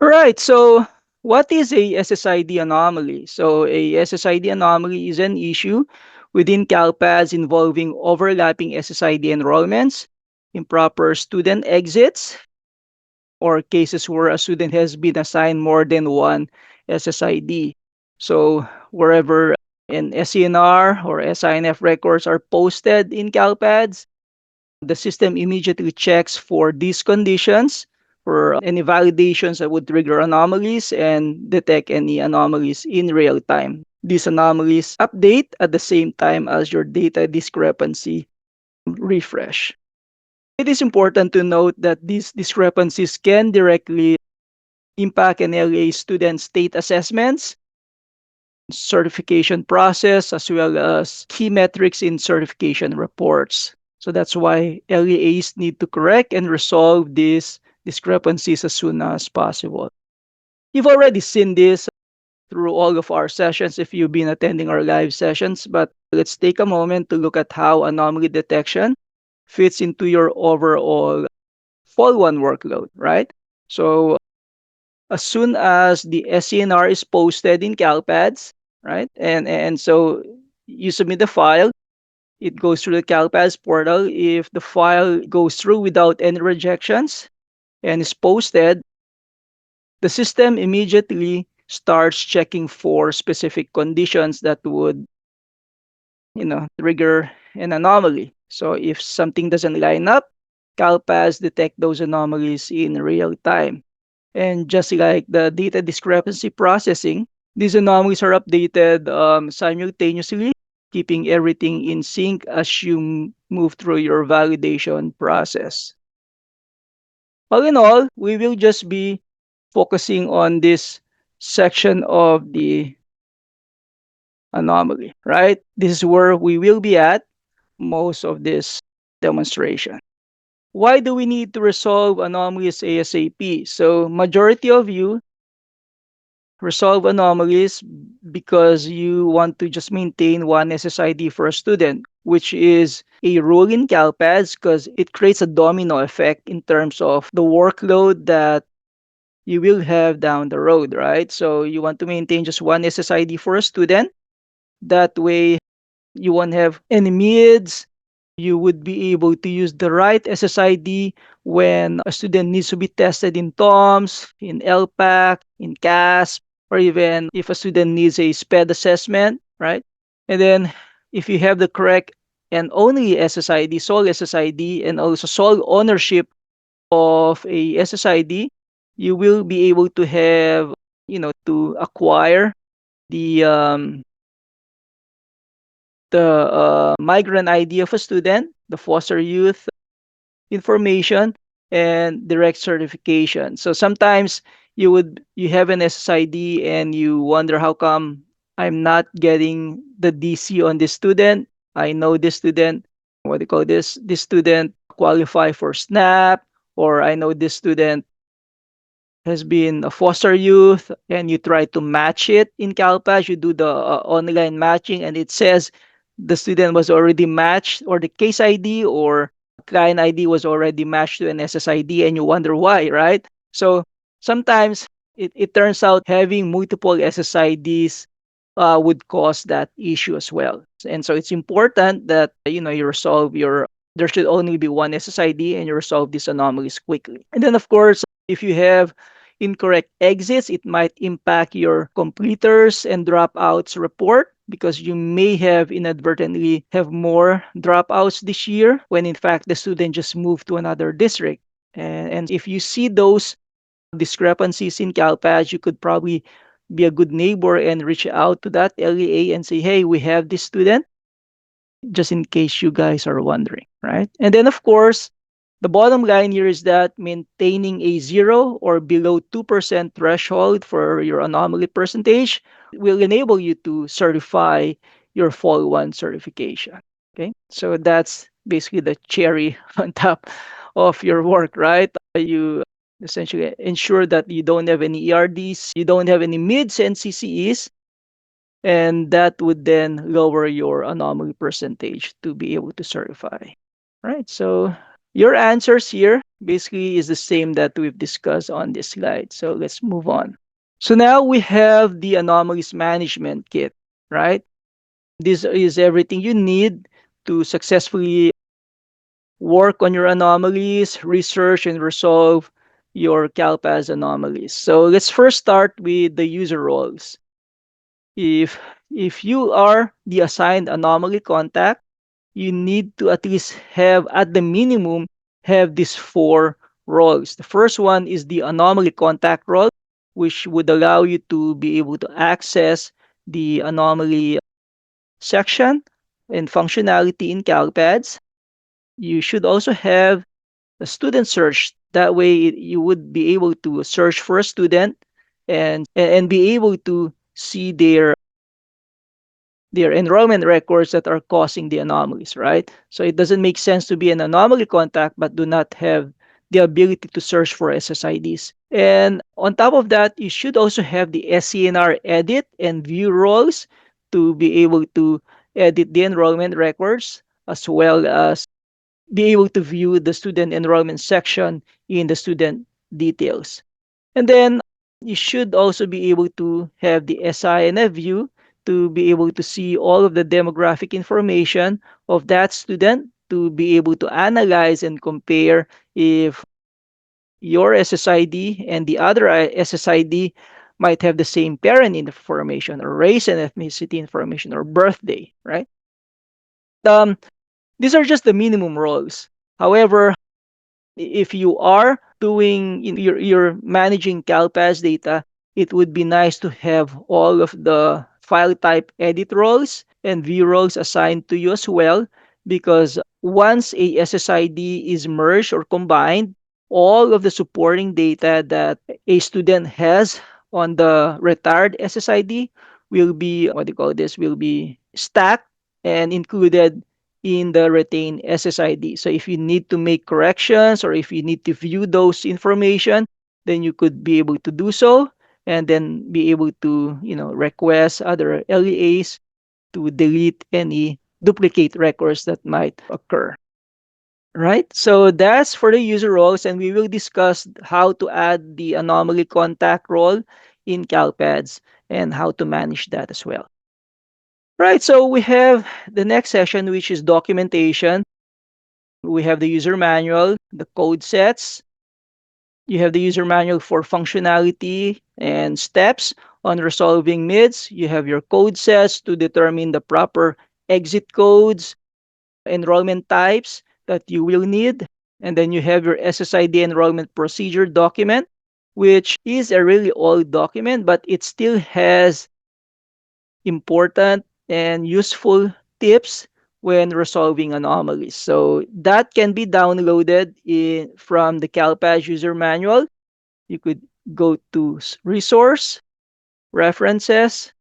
Right. So, what is a SSID anomaly? So, a SSID anomaly is an issue within CalPADS involving overlapping SSID enrollments, improper student exits, or cases where a student has been assigned more than one SSID. So, wherever an SCNR or SINF records are posted in CalPADS, the system immediately checks for these conditions, for any validations that would trigger anomalies and detect any anomalies in real time. These anomalies update at the same time as your data discrepancy refresh. It is important to note that these discrepancies can directly impact an LEA student state assessments, certification process, as well as key metrics in certification reports. So that's why LEAs need to correct and resolve these discrepancies as soon as possible. You've already seen this through all of our sessions if you've been attending our live sessions, but let's take a moment to look at how anomaly detection fits into your overall Fall 1 workload, right? So as soon as the SCNR is posted in CalPads, right? And so you submit the file, it goes through the CalPads portal. If the file goes through without any rejections and is posted, the system immediately starts checking for specific conditions that would, trigger an anomaly. So if something doesn't line up, CalPads detect those anomalies in real time. And just like the data discrepancy processing, these anomalies are updated simultaneously, keeping everything in sync as you move through your validation process. All in all, we will just be focusing on this section of the anomaly, right? This is where we will be at most of this demonstration. Why do we need to resolve anomalies ASAP? So majority of you resolve anomalies because you want to just maintain one SSID for a student, which is a rule in CalPADS because it creates a domino effect in terms of the workload that you will have down the road, right? So you want to maintain just one SSID for a student. That way, you won't have any mids. You would be able to use the right SSID when a student needs to be tested in TOMS, in LPAC, in CASP, or even if a student needs a SPED assessment, right? And then if you have the correct and only SSID, sole SSID, and also sole ownership of a SSID, you will be able to have, to acquire the um, the migrant ID of a student, the foster youth information, and direct certification. So sometimes you have an SSID and you wonder how come I'm not getting the DC on this student. I know this student, what do you call this? This student qualify for SNAP, or I know this student has been a foster youth, and you try to match it in CalPAS. You do the online matching, and it says the student was already matched, or the case ID or client ID was already matched to an SSID, and you wonder why, right? So sometimes it turns out having multiple SSIDs would cause that issue as well. And so it's important that you resolve your there should only be one SSID and you resolve these anomalies quickly. And then of course, if you have incorrect exits, it might impact your completers and dropouts report because you may have inadvertently have more dropouts this year when in fact the student just moved to another district. And if you see those discrepancies in CalPAS, you could probably be a good neighbor and reach out to that LEA and say, hey, we have this student, just in case you guys are wondering, right? And then, of course, the bottom line here is that maintaining a 0 or below 2% threshold for your anomaly percentage will enable you to certify your Fall 1 certification. Okay, so that's basically the cherry on top of your work, right? You essentially ensure that you don't have any ERDs, you don't have any mids and CCEs, and that would then lower your anomaly percentage to be able to certify. Right? So Your answers here basically is the same that we've discussed on this slide. So let's move on. So now we have the anomalies management kit, right? This is everything you need to successfully work on your anomalies, research, and resolve your CalPAS anomalies. So let's first start with the user roles. If if you are the assigned anomaly contact, you need to at least have, at the minimum, have these four roles. The first one is the anomaly contact role, which would allow you to be able to access the anomaly section and functionality in CalPads. You should also have a student search. That way, you would be able to search for a student and be able to see their enrollment records that are causing the anomalies, right? So it doesn't make sense to be an anomaly contact but do not have the ability to search for SSIDs. And on top of that, you should also have the SCNR edit and view roles to be able to edit the enrollment records as well as be able to view the student enrollment section in the student details. And then you should also be able to have the SINF view to be able to see all of the demographic information of that student to be able to analyze and compare if your SSID and the other SSID might have the same parent information or race and ethnicity information or birthday, right? Um, these are just the minimum roles. However, if you are doing you're managing CalPAS data, it would be nice to have all of the file type edit roles and view roles assigned to you as well, because once a SSID is merged or combined, all of the supporting data that a student has on the retired SSID will be, what do you call this, will be stacked and included in the retained SSID. So if you need to make corrections or if you need to view those information, then you could be able to do so and then be able to, request other LEAs to delete any duplicate records that might occur. Right? So that's for the user roles, and we will discuss how to add the anomaly contact role in CalPads and how to manage that as well. Right, so we have the next section, which is documentation. We have the user manual, the code sets. You have the user manual for functionality and steps on resolving MIDs. You have your code sets to determine the proper exit codes, enrollment types that you will need. And then you have your SSID enrollment procedure document, which is a really old document, but it still has important and useful tips when resolving anomalies. So that can be downloaded from the CalPAS user manual. You could go to resource, references,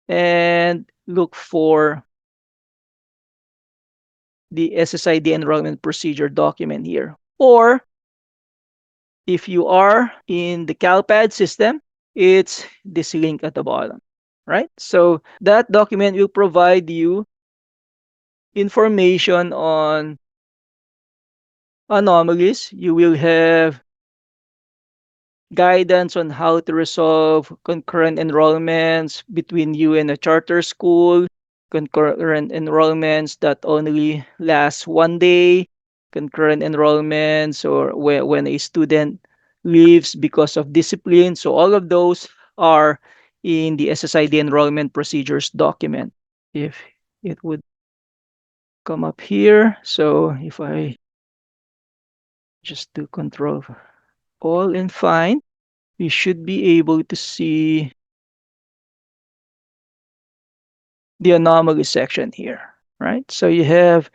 and look for the SSID enrollment procedure document here. Or if you are in the CalPAD system, it's this link at the bottom, right? So that document will provide you information on anomalies. You will have guidance on how to resolve concurrent enrollments between you and a charter school, concurrent enrollments that only last 1 day, concurrent enrollments or when a student leaves because of discipline. So all of those are in the SSID enrollment procedures document. If it would come up here. So if I just do control all and find, we should be able to see the anomaly section here, right? So you have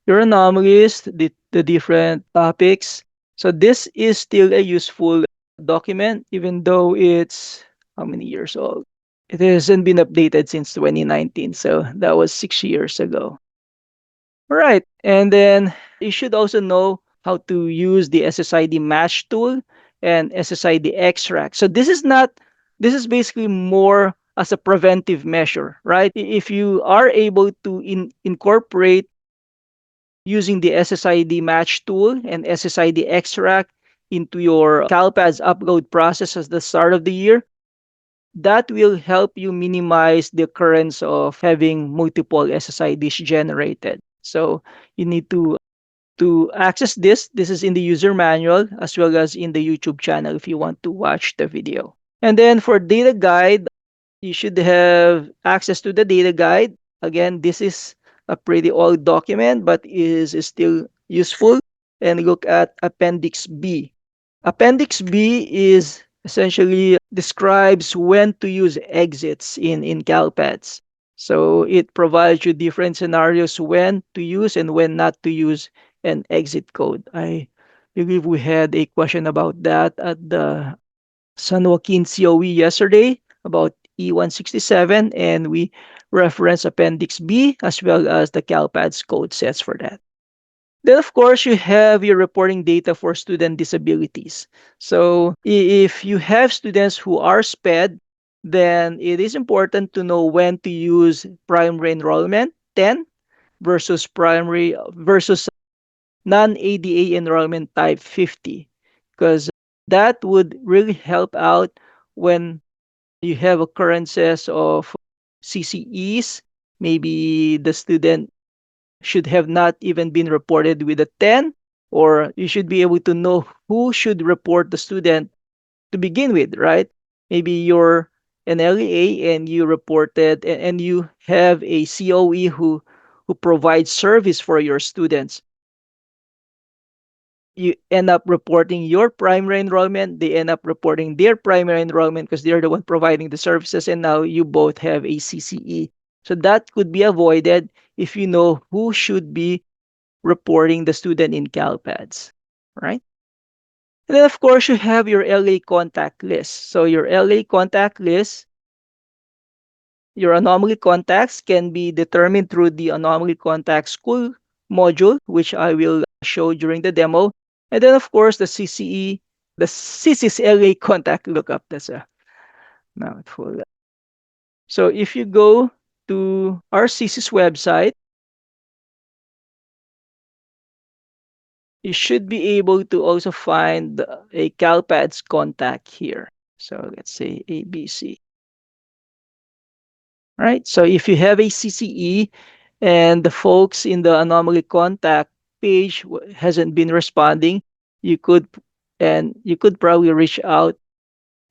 your anomalies, the different topics. So this is still a useful document, even though it's how many years old? It hasn't been updated since 2019, so that was 6 years ago. All right, and then you should also know how to use the SSID match tool and SSID extract. So this is basically more as a preventive measure, right? If you are able to incorporate using the SSID match tool and SSID extract into your CalPADS upload process at the start of the year, that will help you minimize the occurrence of having multiple SSIDs generated. So you need to access this. This is in the user manual as well as in the YouTube channel if you want to watch the video. And then for data guide, you should have access to the data guide. Again, this is a pretty old document, but is still useful. And look at Appendix B. Appendix B is essentially describes when to use exits in CalPads. So it provides you different scenarios when to use and when not to use an exit code. I believe we had a question about that at the San Joaquin COE yesterday about E167, and we reference Appendix B as well as the CalPADS code sets for that. Then, of course, you have your reporting data for student disabilities. So, if you have students who are SPED, then it is important to know when to use primary enrollment 10 versus non-ADA enrollment type 50, because that would really help out when you have occurrences of CCEs. Maybe the student should have not even been reported with a 10, or you should be able to know who should report the student to begin with, right? Maybe you're an LEA and you reported and you have a COE who provides service for your students. You end up reporting your primary enrollment, they end up reporting their primary enrollment because they're the one providing the services, and now you both have a CCE. So that could be avoided if you know who should be reporting the student in CalPads, right? And then, of course, you have your LA contact list. So your LA contact list, your anomaly contacts can be determined through the anomaly contact school module, which I will show during the demo. And then, of course, the CCE, the CC's LA contact lookup. That's a mouthful. So if you go to our CC's website, you should be able to also find a CalPads contact here. So let's say ABC. Right? So if you have a CCE and the folks in the anomaly contact page hasn't been responding, you could you could probably reach out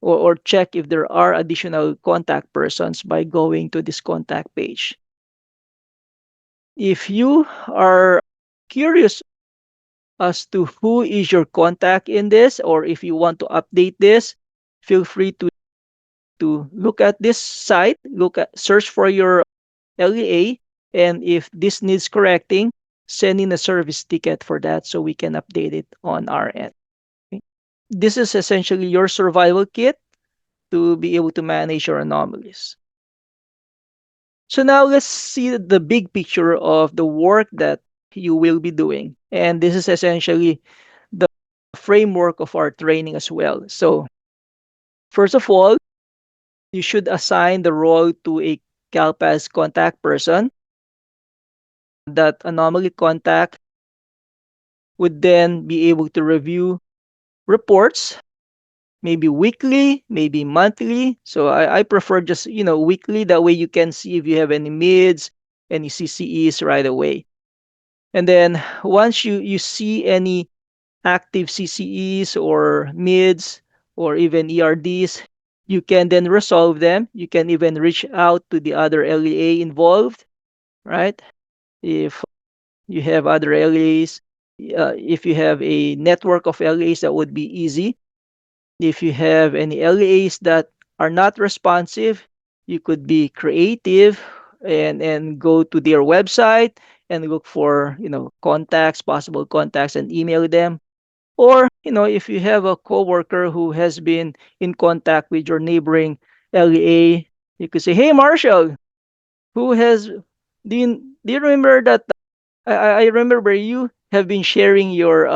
or check if there are additional contact persons by going to this contact page. If you are curious as to who is your contact in this, or if you want to update this, feel free to look at this site, search for your LEA, and if this needs correcting, send in a service ticket for that so we can update it on our end. Okay? This is essentially your survival kit to be able to manage your anomalies. So now let's see the big picture of the work that you will be doing. And this is essentially the framework of our training as well. So first of all, you should assign the role to a CalPAS contact person. That anomaly contact would then be able to review reports, maybe weekly, maybe monthly. So I prefer just, weekly. That way you can see if you have any mids, any CCEs right away. And then once you see any active CCEs or mids or even ERDs, you can then resolve them. You can even reach out to the other LEA involved, right? If you have other LEAs, if you have a network of LEAs, that would be easy. If you have any LEAs that are not responsive, you could be creative and go to their website and look for, contacts, possible contacts, and email them. Or, if you have a coworker who has been in contact with your neighboring LEA, you could say, "Hey, Marshall, who has do you remember that I remember you have been sharing your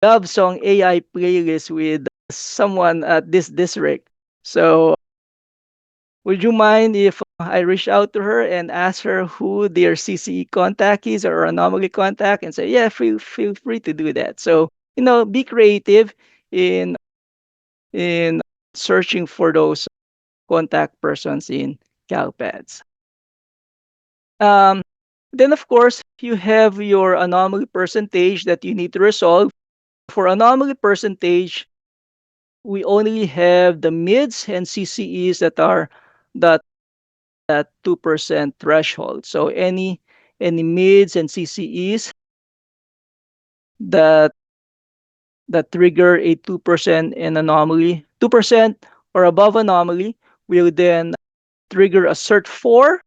love song AI playlist with someone at this district. So Would you mind if I reach out to her and ask her who their CCE contact is or anomaly contact and say, yeah, feel free to do that. So, be creative in in searching for those contact persons in CalPads. Um, then, of course, you have your anomaly percentage that you need to resolve. For anomaly percentage, we only have the mids and CCEs that are that 2% threshold. So any mids and CCEs that that trigger a 2% in anomaly, 2% or above anomaly will then trigger a cert 4,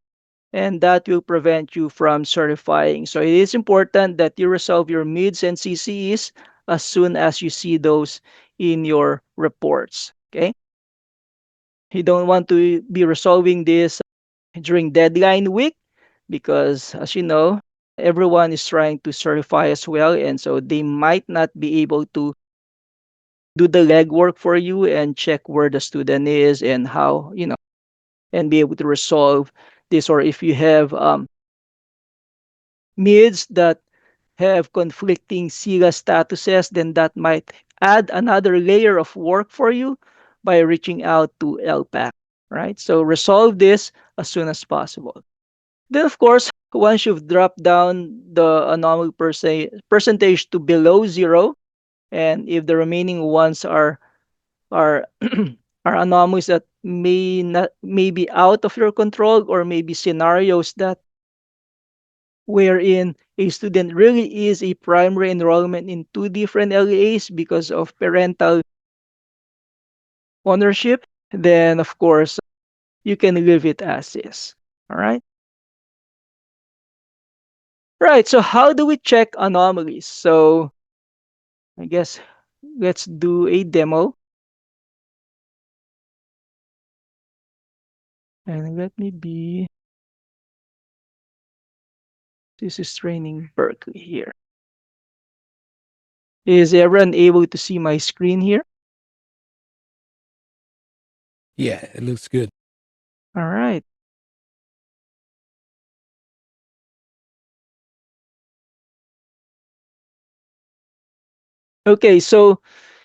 and that will prevent you from certifying. So it is important that you resolve your mids and CCEs as soon as you see those in your reports. Okay? You don't want to be resolving this during deadline week because, as you know, everyone is trying to certify as well, and so they might not be able to do the legwork for you and check where the student is and how, and be able to resolve this. Or if you have mids that have conflicting SIGA statuses, then that might add another layer of work for you by reaching out to LPAC, right? So resolve this as soon as possible. Then, of course, once you've dropped down the anomaly percentage to below zero, and if the remaining ones are are anomalies that may be out of your control, or maybe scenarios that wherein a student really is a primary enrollment in two different LEAs because of parental ownership, then of course you can leave it as is. All right. Right. So how do we check anomalies? So I guess let's do a demo. And let me be, this is training Berkeley here. Is everyone able to see my screen here? Yeah, it looks good. All right. Okay, so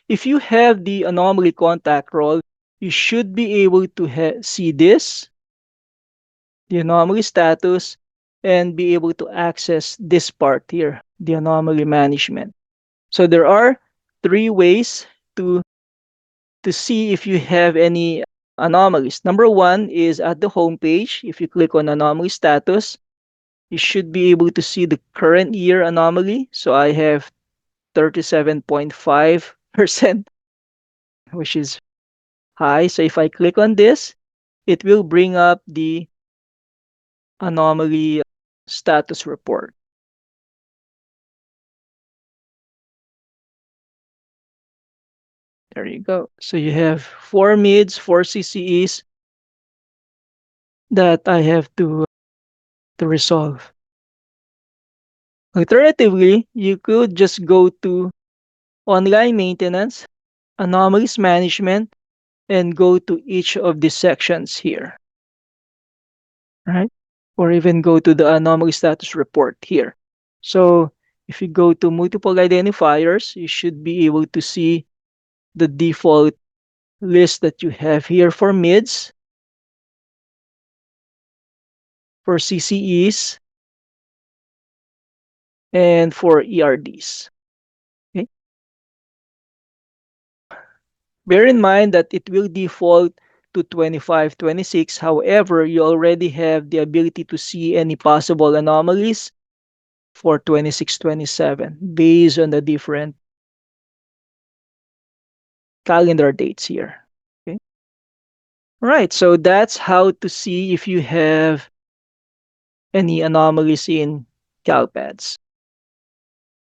if you have the anomaly contact role, you should be able to see this, the anomaly status, and be able to access this part here, the anomaly management. So there are three ways to see if you have any anomalies. Number one is at the home page. If you click on anomaly status, you should be able to see the current year anomaly. So I have 37.5%, which is high. So if I click on this, it will bring up the anomaly status report. There you go. So you have 4 mids, 4 CCEs that I have to resolve. Alternatively, you could just go to online maintenance, anomalies management, and go to each of these sections here, right? Or even go to the anomaly status report here. So if you go to multiple identifiers, you should be able to see the default list that you have here for mids, for CCEs, and for ERDs. Okay? Bear in mind that it will default to 25, 26. However, you already have the ability to see any possible anomalies for 26, 27 based on the different calendar dates here. Okay. Right. So that's how to see if you have any anomalies in CalPads.